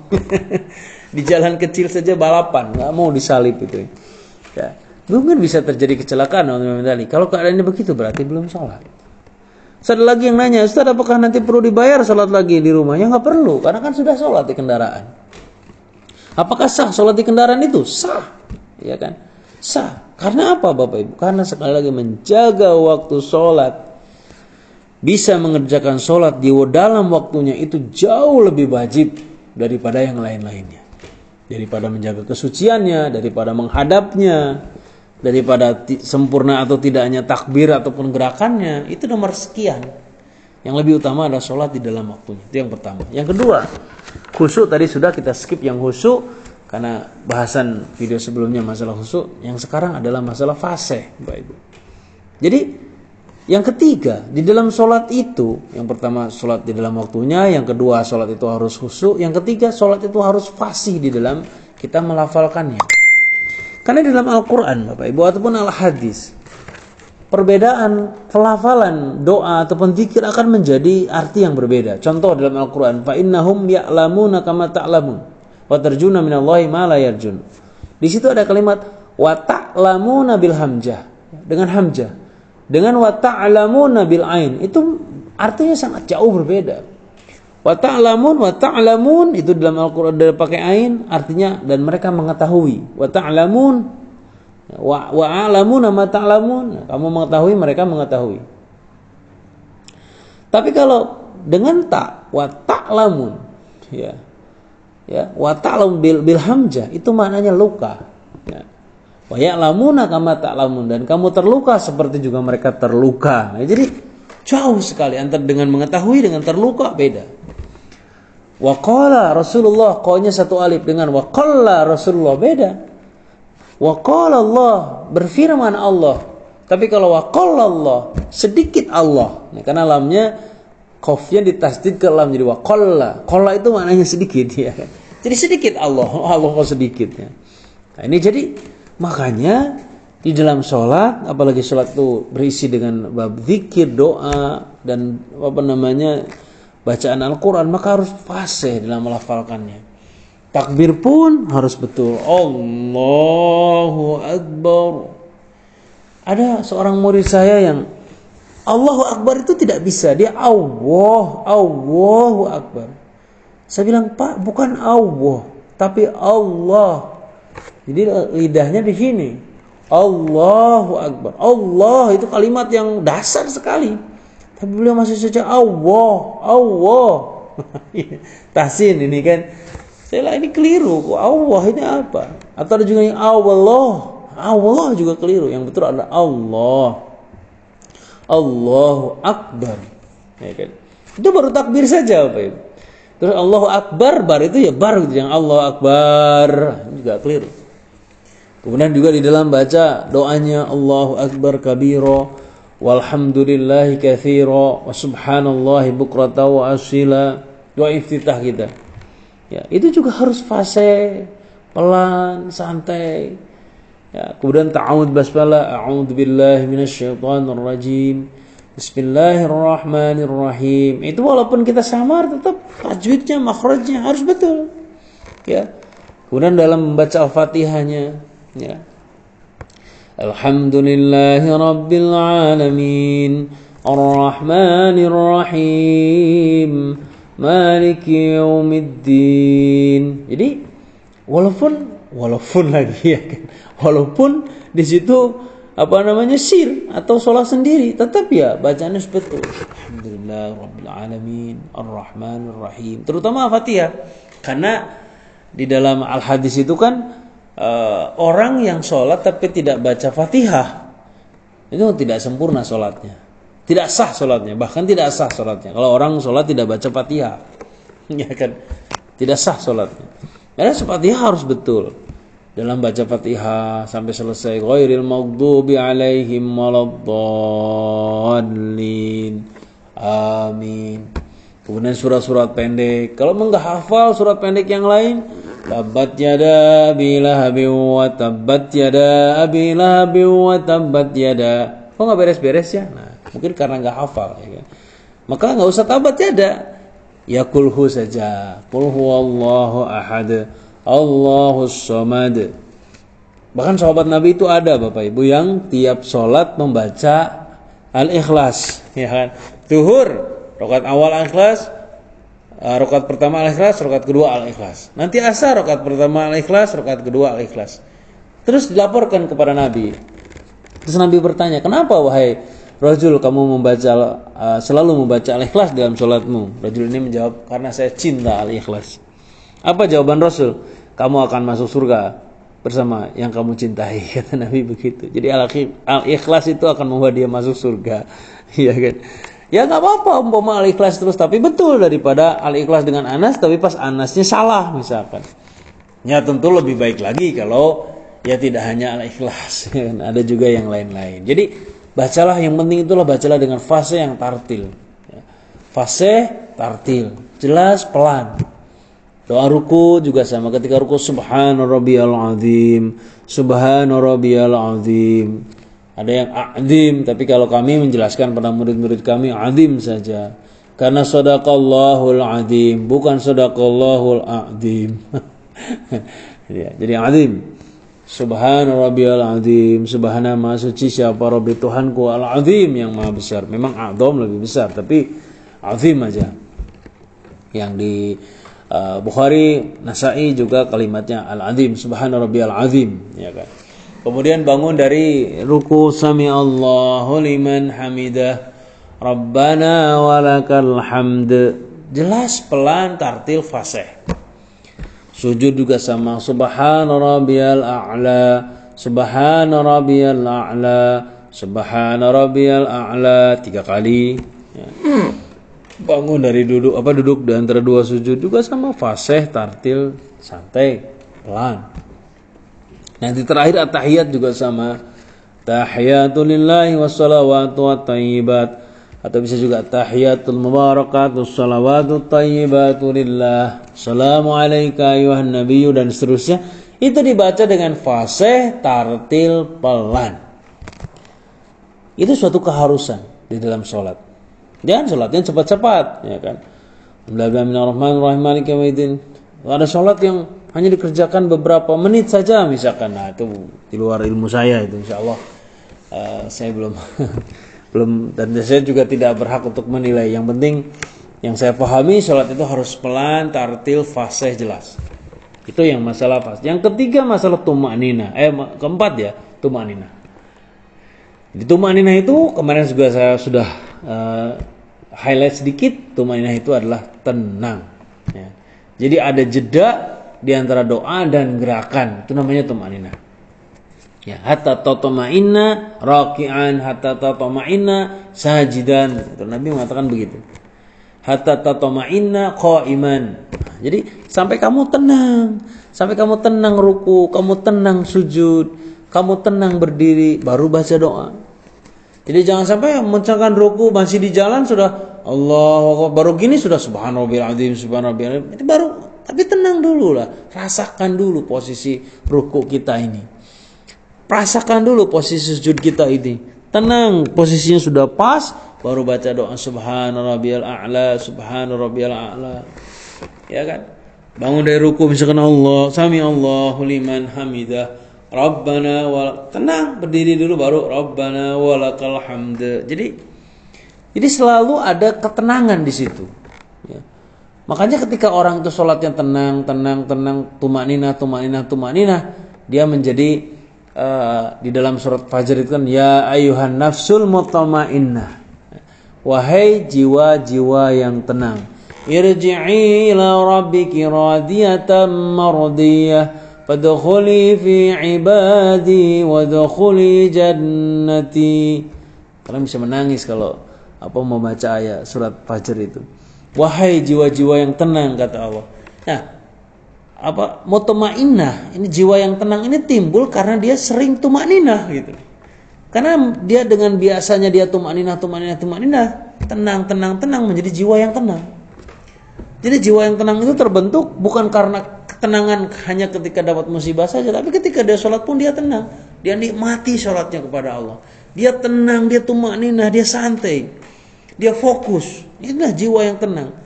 di jalan kecil saja balapan, nggak mau disalip itu. Ya, mungkin bisa terjadi kecelakaan. Kalau keadaannya begitu berarti belum sholat. Ada lagi yang nanya, Ustaz, apakah nanti perlu dibayar sholat lagi di rumah? Ya nggak perlu, karena kan sudah sholat di kendaraan. Apakah sah sholat di kendaraan itu? Sah, ya kan? Sah. Karena apa, Bapak Ibu? Karena sekali lagi menjaga waktu sholat bisa mengerjakan sholat di dalam waktunya itu jauh lebih wajib daripada yang lain-lainnya. Daripada menjaga kesuciannya, daripada menghadapnya, daripada sempurna atau tidaknya takbir ataupun gerakannya, itu nomor sekian. Yang lebih utama adalah sholat di dalam waktunya. Itu yang pertama. Yang kedua, khusyuk tadi sudah kita skip yang khusyuk karena bahasan video sebelumnya masalah khusyuk. Yang sekarang adalah masalah fase, Bapak Ibu. Jadi yang ketiga, di dalam sholat itu, yang pertama sholat di dalam waktunya, yang kedua sholat itu harus khusyuk, yang ketiga sholat itu harus fasih di dalam kita melafalkannya. Karena di dalam Al-Quran, Bapak Ibu, ataupun Al-Hadis, perbedaan pelafalan doa ataupun zikir akan menjadi arti yang berbeda. Contoh dalam Al-Quran, فَإِنَّهُمْ يَعْلَمُونَ كَمَا تَعْلَمُونَ وَتَرْجُونَ مِنَ اللَّهِ مَا لَا يَرْجُونَ. Di situ ada kalimat وَتَعْلَمُونَ بِالْهَمْجَةِ dengan hamjah. Dengan wa ta'lamuna bil ain itu artinya sangat jauh berbeda. Wa ta'lamun itu dalam Al-Qur'an pakai ain artinya dan mereka mengetahui. Wa ta'lamun wa a'lamuna ma ta'lamun, kamu mengetahui mereka mengetahui. Tapi kalau dengan ta wa ta'lamun ya wa ta'lam bil hamzah itu maknanya luka ya. Wa ya'lamuna kama ta'lamun dan kamu terluka seperti juga mereka terluka. Nah, jadi jauh sekali antara dengan mengetahui dengan terluka beda. Wa qala Rasulullah qanya satu alif dengan wa qalla Rasulullah beda. Wa qala Allah berfirman Allah. Tapi kalau wa qalla Allah sedikit Allah. Nah, karena lamnya qafnya ditasdid ke lam jadi wa qalla. Qalla itu maknanya sedikit ya. Jadi sedikit Allah kok sedikit ya. Nah, ini jadi makanya di dalam sholat, apalagi sholat itu berisi dengan bab zikir, doa dan bacaan Al-Quran, maka harus fasih dalam melafalkannya. Takbir pun harus betul. Allahu Akbar. Ada seorang murid saya yang Allahu Akbar itu tidak bisa, dia Allahu Akbar. Saya bilang, Pak, bukan Allah, tapi Allah. Jadi lidahnya di sini. Allahu Akbar. Allah itu kalimat yang dasar sekali. Tapi beliau masih saja Allah. Tahsin ini kan. Saya ini keliru. Allah ini apa? Atau ada juga yang Allah juga keliru. Yang betul adalah Allah. Allahu Akbar. Ya kan? Itu baru takbir saja, Pak Ibu. Terus Allahu Akbar, bar itu ya bar gitu. Yang Allahu Akbar juga keliru. Kemudian juga di dalam baca doanya Allahu Akbar kabira walhamdulillahi katsira wa subhanallahi bukrata wa asila, doa iftitah kita. Ya, itu juga harus fase, pelan, santai. Ya, kemudian ta'awudz basmalah, a'udzubillahi minasyaitonir rajim. Bismillahirrahmanirrahim. Itu walaupun kita samar tetap tajwidnya, makhrajnya harus betul. Ya. Kemudian dalam membaca Al-Fatihahnya ya. Alhamdulillahi rabbil alamin arrahmanir rahim maliki yaumiddin. Jadi walaupun lagi ya kan. Walaupun di situ sir atau sholat sendiri, tetap ya bacaannya betul. Alhamdulillahi rabbil alamin arrahmanir rahim. Terutama Al-Fatihah. Karena di dalam Al-Hadis itu kan orang yang sholat tapi tidak baca Fatihah itu tidak sempurna sholatnya, tidak sah sholatnya, bahkan tidak sah sholatnya. Kalau orang sholat tidak baca Fatihah, ya kan, tidak sah sholatnya. Karena Fatihah harus betul dalam baca Fatihah sampai selesai. Ghairil maghdubi alaihim waladdallin. Amin. Kemudian surat-surat pendek. Kalau enggak hafal surat pendek yang lain, tabbat yada abi lahabin wa tabbat yada abi lahabin wa tabbat yada. Kok enggak beres-beres ya? Nah, mungkin karena enggak hafal ya kan. Maka enggak usah tabbat yada. Ya kulhu saja. Qul huwallahu ahad. Allahus samad. Bahkan sahabat Nabi itu ada Bapak Ibu yang tiap sholat membaca Al-Ikhlas, ya kan? Zuhur rakaat awal Al-Ikhlas, rakaat pertama Al-Ikhlas, rakaat kedua Al-Ikhlas. Nanti asar rakaat pertama Al-Ikhlas, rakaat kedua Al-Ikhlas. Terus dilaporkan kepada Nabi. Terus Nabi bertanya, "Kenapa wahai Rajul, kamu selalu membaca Al-Ikhlas dalam sholatmu. Rajul ini menjawab, karena saya cinta Al-Ikhlas. Apa jawaban Rasul? Kamu akan masuk surga bersama yang kamu cintai, kata Nabi begitu. Jadi Al-Ikhlas itu akan membawa dia masuk surga. Iya kan? Ya nggak apa-apa umpama Al-Ikhlas terus, tapi betul daripada Al-Ikhlas dengan Anas tapi pas Anasnya salah misalkan. Ya tentu lebih baik lagi kalau ya tidak hanya Al-Ikhlas, ada juga yang lain-lain. Jadi bacalah, yang penting itulah bacalah dengan fase yang tartil. Fase tartil, jelas, pelan. Doa ruku juga sama, ketika ruku subhana rabbiyal azim, subhana rabbiyal azim. Ada yang azim, tapi kalau kami menjelaskan pada murid-murid kami azim saja. Karena sadaqallahul azim, bukan sadaqallahul azim. Jadi azim. Subhana rabbiyal azim, subhana maha suci siapa Rabbi Tuhanku al-azim yang maha besar. Memang a'zam lebih besar, tapi azim aja. Yang di Bukhari, Nasa'i juga kalimatnya al-azim, subhana rabbiyal azim, ya kan. Kemudian bangun dari ruku, sami Allahu liman hamidah, Rabbana walakal hamd. Jelas, pelan, tartil, fasih. Sujud juga sama, subhana rabbiyal a'la, subhana rabbiyal a'la, subhana rabbiyal a'la 3 kali. Ya. Bangun dari duduk di antara 2 sujud juga sama, fasih, tartil, santai, pelan. Nanti terakhir at-tahiyat juga sama, tahiyatulillahi wassalawatu wattayyibat, atau bisa juga tahiyatul mubarakatus salawatut thayyibatu lillah, assalamu alayka ayuhan nabiyyu, dan seterusnya. Itu dibaca dengan fasih, tartil, pelan. Itu suatu keharusan di dalam sholat. Jangan sholatnya cepat-cepat, ya kan. Bismillahirrahmanirrahim, maliki yaumiddin. Ada sholat yang hanya dikerjakan beberapa menit saja misalkan. Nah, itu di luar ilmu saya itu, insyaallah saya belum dan saya juga tidak berhak untuk menilai. Yang penting yang saya pahami, sholat itu harus pelan, tartil, fasih, jelas. Itu yang masalah fas. Yang ketiga masalah tumakninah. Keempat ya, tumakninah. Di tumakninah itu kemarin juga saya sudah highlight sedikit. Tumakninah itu adalah tenang. Ya. Jadi ada jeda di antara doa dan gerakan. Itu namanya tumakninah. Ya, hatta tatma'inna raki'an, hatta tatma'inna sajidan. Nabi mengatakan begitu. Hatta tatma'inna qa'iman. Jadi sampai kamu tenang ruku, kamu tenang sujud, kamu tenang berdiri, baru baca doa. Jadi jangan sampai misalkan ruku masih di jalan sudah Allahu Akbar, baru gini sudah subhanallahil azim, subhanallahil azim. Itu baru, tapi tenang dulu lah, rasakan dulu posisi ruku kita ini. Rasakan dulu posisi sujud kita ini. Tenang, posisinya sudah pas, baru baca doa subhana rabbiyal a'la, subhana rabbiyal a'la. Ya kan? Bangun dari ruku misalkan Allah, sami Allahu liman hamidah, Rabbana tenang, berdiri dulu baru Rabbana walakal hamd. Jadi selalu ada ketenangan di situ. Ya. Makanya ketika orang itu sholatnya tenang, tumakninah, dia menjadi di dalam surat Fajar itu kan, ya ayuhan nafsul mutmainnah, wahai jiwa-jiwa yang tenang, irji'i ila rabbiki radiyatan mardiyah, fadkhuli fi ibadi wadkhuli jannati. Kalian bisa menangis kalau mau baca ayat surat Fajar itu. Wahai jiwa-jiwa yang tenang, kata Allah. Nah, mutmainnah, ini jiwa yang tenang ini timbul karena dia sering tumakninah gitu. Karena dia dengan biasanya dia tumakninah, tenang menjadi jiwa yang tenang. Jadi jiwa yang tenang itu terbentuk bukan karena ketenangan hanya ketika dapat musibah saja, tapi ketika dia sholat pun dia tenang. Dia nikmati sholatnya kepada Allah. Dia tenang, dia tumakninah, dia santai. Dia fokus. Inilah jiwa yang tenang.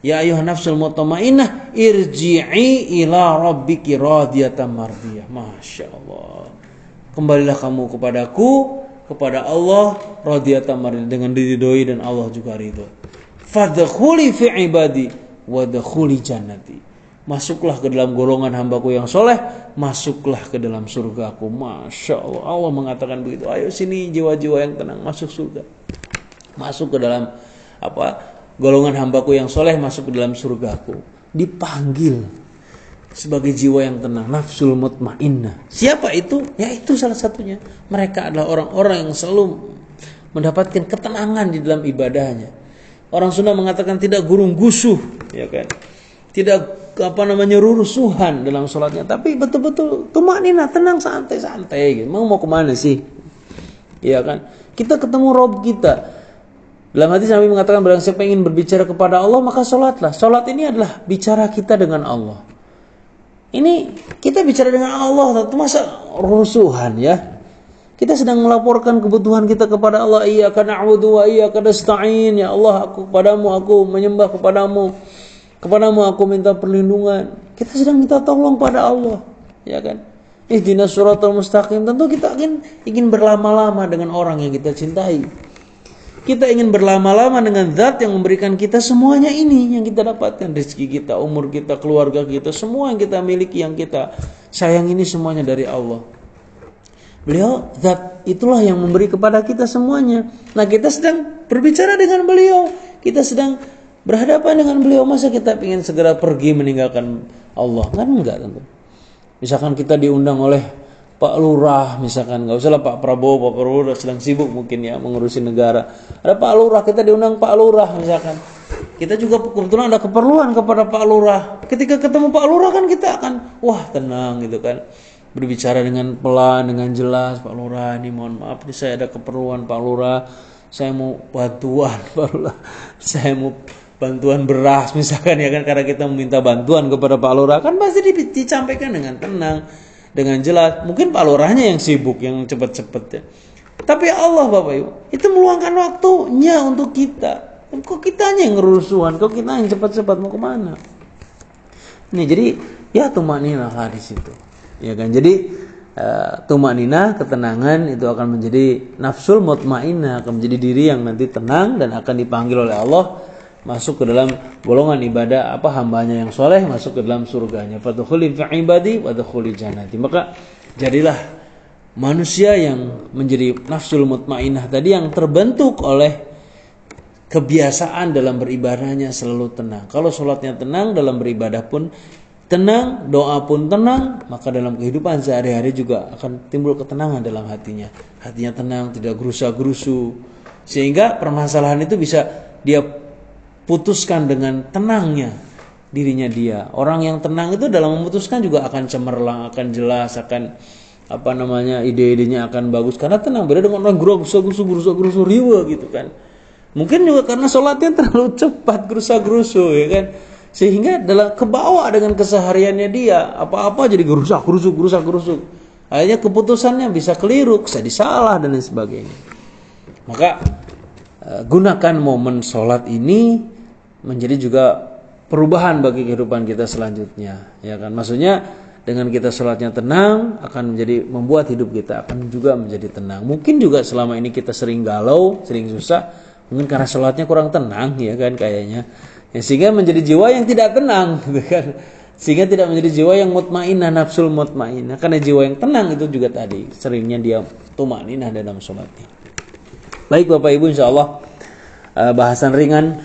Ya ayuhan nafsul mutmainnah irji'i ila rabbiki radiyatan mardiyah. Masya Allah. Kembalilah kamu kepadaku, kepada Allah, radiyatan mardiyah, dengan diridhoi dan Allah juga ridho. Fadkhuli fi ibadi wadkhuli jannati. masuklah ke dalam golongan hambaku yang soleh, masuklah ke dalam surgaku. Masya Allah, Allah mengatakan begitu. Ayo sini jiwa-jiwa yang tenang, masuk surga, masuk ke dalam golongan hambaku yang soleh, masuk ke dalam surgaku. Dipanggil sebagai jiwa yang tenang, nafsul mutmainnah. Siapa itu? Ya itu salah satunya. Mereka adalah orang-orang yang selalu mendapatkan ketenangan di dalam ibadahnya. Orang Sunda mengatakan tidak gurung gusuh, ya kan? Tidak rurusuhan dalam sholatnya, tapi betul-betul tumanina, tenang, santai-santai gitu. Mau kemana sih? Ya kan? Kita ketemu Rob kita. Dalam hadis Nabi mengatakan barang siapa ingin berbicara kepada Allah maka sholatlah. Sholat ini adalah bicara kita dengan Allah. Ini kita bicara dengan Allah, tentu masa rusuhan ya. Kita sedang melaporkan kebutuhan kita kepada Allah. Iyyaka na'budu wa iyyaka nasta'in. Ya Allah, kepadamu aku menyembah, kepadamu aku minta perlindungan. Kita sedang minta tolong pada Allah, ya kan? Ihdinas siratal mustaqim. Tentu kita ingin berlama-lama dengan orang yang kita cintai. Kita ingin berlama-lama dengan zat yang memberikan kita semuanya ini yang kita dapatkan, rezeki kita, umur kita, keluarga kita, semua yang kita miliki, yang kita sayang ini semuanya dari Allah. Beliau zat itulah yang memberi kepada kita semuanya. Nah, kita sedang berbicara dengan beliau, kita sedang berhadapan dengan beliau, masa kita ingin segera pergi meninggalkan Allah? Kan enggak tentu. Misalkan kita diundang oleh Pak Lurah, misalkan, enggak usahlah Pak Prabowo sedang sibuk mungkin ya mengurusi negara. Ada Pak Lurah, kita diundang Pak Lurah misalkan. Kita juga kebetulan ada keperluan kepada Pak Lurah. Ketika ketemu Pak Lurah kan kita akan tenang gitu kan. Berbicara dengan pelan, dengan jelas, Pak Lurah ini mohon maaf nih saya ada keperluan Pak Lurah. Saya mau bantuan Pak Lurah. Saya mau bantuan beras misalkan ya kan, karena kita meminta bantuan kepada Pak Lurah kan pasti disampaikan dengan tenang, dengan jelas. Mungkin Pak Lurahnya yang sibuk, yang cepet-cepet ya. Tapi Allah Bapak Ibu itu meluangkan waktunya untuk kita. Kok kitanya yang ngerusuhan, kok kita yang cepat-cepat mau kemana? Nih jadi ya tumanina lah di situ, ya kan? Jadi tumanina, ketenangan itu akan menjadi nafsul mutmainnah, akan menjadi diri yang nanti tenang dan akan dipanggil oleh Allah masuk ke dalam golongan ibadah hambanya yang soleh, masuk ke dalam surganya. Fadkhuli fi ibadi wadkhuli jannati. Maka jadilah manusia yang menjadi nafsul mutmainnah tadi, yang terbentuk oleh kebiasaan dalam beribadahnya selalu tenang. Kalau sholatnya tenang, dalam beribadah pun tenang, doa pun tenang, maka dalam kehidupan sehari-hari juga akan timbul ketenangan dalam hatinya. Hatinya tenang, tidak gerusa-gerusu, sehingga permasalahan itu bisa dia putuskan dengan tenangnya dirinya dia. Orang yang tenang itu dalam memutuskan juga akan cemerlang, akan jelas, akan ide-idenya akan bagus karena tenang. Beda dengan orang gerusa-gerusu riwa gitu kan. Mungkin juga karena sholatnya terlalu cepat, gerusa-gerusu ya kan. Sehingga dalam kebawa dengan kesehariannya dia, apa-apa jadi gerusa-gerusu. Akhirnya keputusannya bisa keliru, bisa disalah dan lain sebagainya. Maka gunakan momen sholat ini menjadi juga perubahan bagi kehidupan kita selanjutnya, ya kan? Maksudnya dengan kita sholatnya tenang akan menjadi membuat hidup kita akan juga menjadi tenang. Mungkin juga selama ini kita sering galau, sering susah, mungkin karena sholatnya kurang tenang, ya kan kayaknya. Ya, sehingga menjadi jiwa yang tidak tenang, gitu kan? Sehingga tidak menjadi jiwa yang mutmainnah, nafsul mutmainnah. Karena jiwa yang tenang itu juga tadi seringnya dia tumaninah dalam sholatnya. Baik Bapak Ibu, insyaallah bahasan ringan,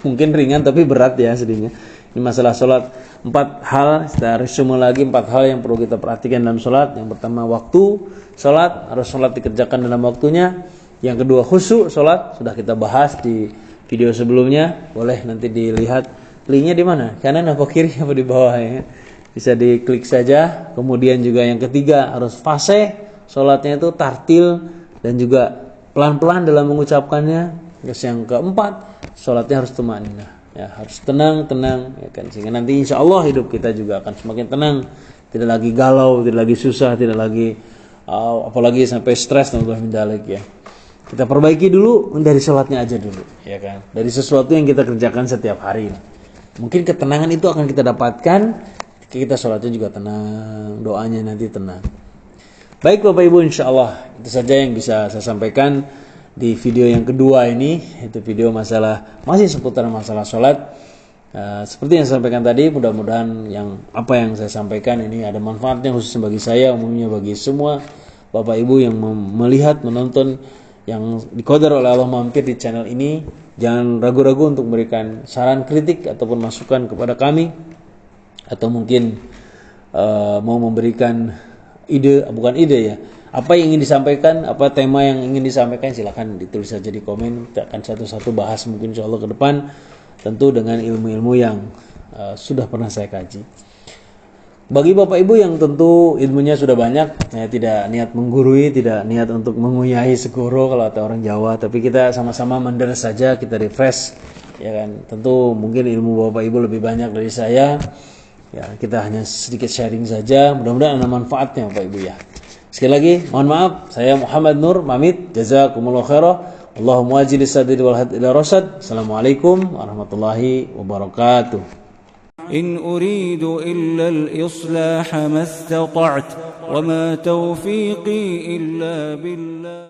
mungkin ringan tapi berat ya sedihnya. Ini masalah sholat. 4 hal, kita resume lagi 4 hal yang perlu kita perhatikan dalam sholat. Yang pertama, waktu sholat, harus sholat dikerjakan dalam waktunya. Yang kedua, khusyuk sholat, sudah kita bahas di video sebelumnya. Boleh nanti dilihat linknya di mana, kanan apa kiri apa di bawah ya. Bisa diklik saja. Kemudian juga yang ketiga, harus fasih, sholatnya itu tartil dan juga pelan-pelan dalam mengucapkannya. Terus yang keempat, sholatnya harus tumaninah, ya harus tenang ya kan, sehingga nanti insya Allah hidup kita juga akan semakin tenang, tidak lagi galau, tidak lagi susah, tidak lagi apalagi sampai stres dan bermindalik ya. Kita perbaiki dulu dari sholatnya aja dulu, ya kan, dari sesuatu yang kita kerjakan setiap hari. Mungkin ketenangan itu akan kita dapatkan ketika kita sholatnya juga tenang, doanya nanti tenang. Baik Bapak Ibu, insya Allah itu saja yang bisa saya sampaikan di video yang kedua ini, itu video masih seputar masalah sholat. Seperti yang saya sampaikan tadi, mudah-mudahan apa yang saya sampaikan ini ada manfaatnya khususnya bagi saya, umumnya bagi semua Bapak Ibu yang melihat, menonton, yang diqadar oleh Allah mampir di channel ini. Jangan ragu-ragu untuk memberikan saran, kritik ataupun masukan kepada kami, atau mungkin mau memberikan bukan ide ya, apa yang ingin disampaikan, apa tema yang ingin disampaikan, silakan ditulis saja di komen. Kita akan satu-satu bahas mungkin insyaallah ke depan, tentu dengan ilmu-ilmu yang sudah pernah saya kaji. Bagi Bapak Ibu yang tentu ilmunya sudah banyak, saya tidak niat menggurui, tidak niat untuk menguyahi segoro kalau kata orang Jawa, tapi kita sama-sama menders saja, kita refresh, ya kan. Tentu mungkin ilmu Bapak Ibu lebih banyak dari saya, ya kita hanya sedikit sharing saja, mudah-mudahan ada manfaatnya Bapak Ibu ya. Sekali lagi, mohon maaf, saya Muhammad Nur, pamit, jazakumullah khairah. Allahumma ajil sadri wal had ila rasad. Assalamualaikum warahmatullahi wabarakatuh. إن أريد إلا الإصلاح ما استطعت وما توفيقي إلا بالله.